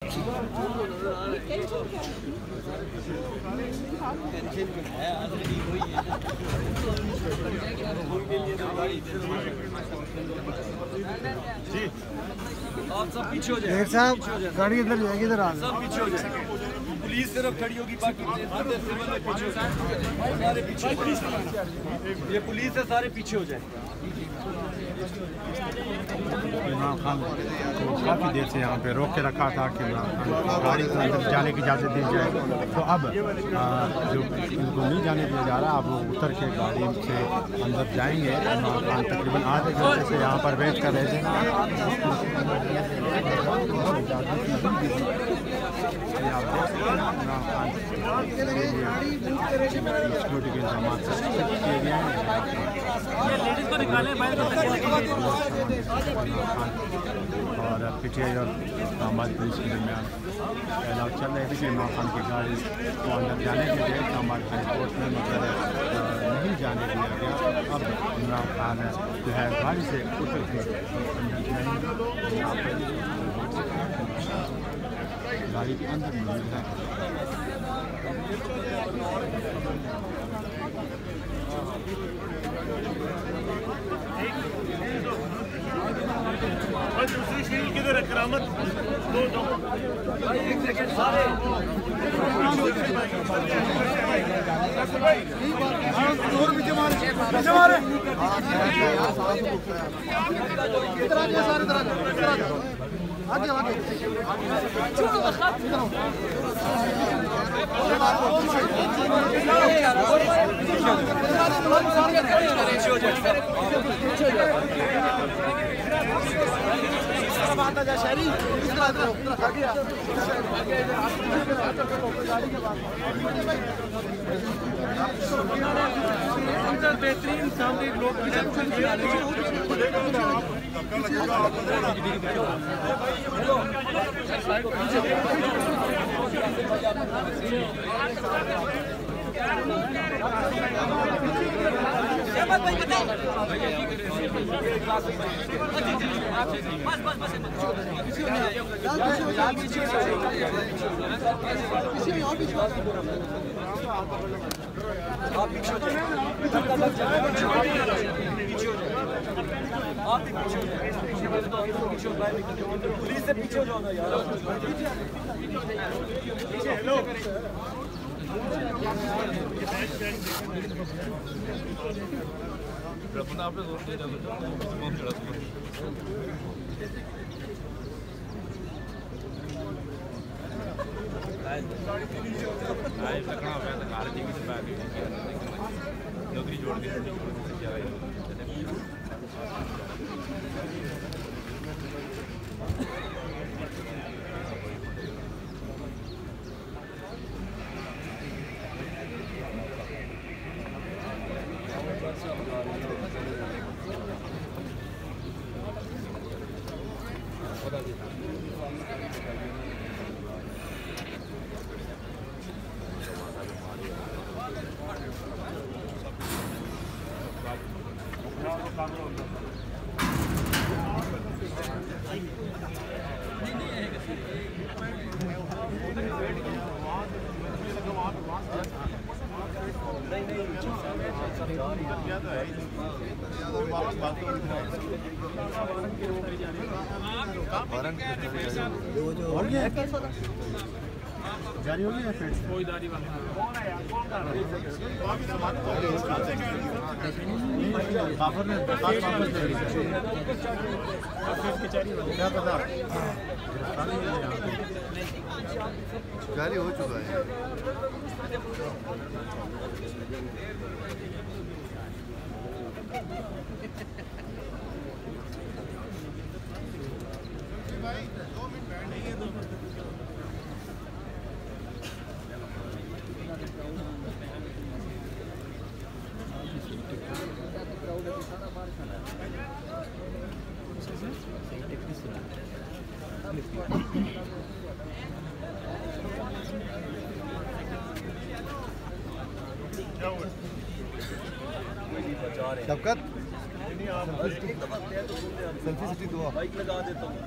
जी आप सब पीछे हो जाए साहब, गाड़ी इधर जाएगी, इधर आ सब पीछे हो जाए। पुलिस सिर्फ खड़ी होगी, बाकी सारे पीछे। ये पुलिस है, सारे पीछे हो जाए। इमरान खान को काफ़ी देर से यहाँ पे रोक के रखा था कि इमरान खान गाड़ी को अंदर जाने की इजाज़त दी जाए। तो अब जो इनको नहीं जाने दिया जा रहा, अब वो उतर के गाड़ी से अंदर जाएंगे। इमरान खान तकरीबन आधे घंटे से यहाँ पर वेट कर रहे थे। इमरान खान सिक्योरिटी के इंतजाम किए गए हैं और पीटीआई और इस्लामाबाद पुलिस के दरमियान फैलाव चल रहे थे कि इमरान खान की गाड़ी को अंदर जाने के लिए इस्लामाबाद हाई कोर्ट में मतलब नहीं जाने दिया गया। अब इमरान खान जो है गाड़ी से उतर के गाड़ी के अंदर मौजूद है। दूसरी शील किधर है? करामत दो एक सेकंड सारे और पीछे मारे इधर आ जाओ, सारे इधर आ जाओ, आगे आगे बेहतरीन सामने लोग पुलिस से पीछे हो जाओ ना यार। नौकरी जोड़ के जारी होगी या फिर कोई दारी वाला क्या पता जारी हो चुका है। भाई 2 मिनट बैठ नहीं है। शबकत सेल्फी सिटी दो बाइक लगा देता हूँ।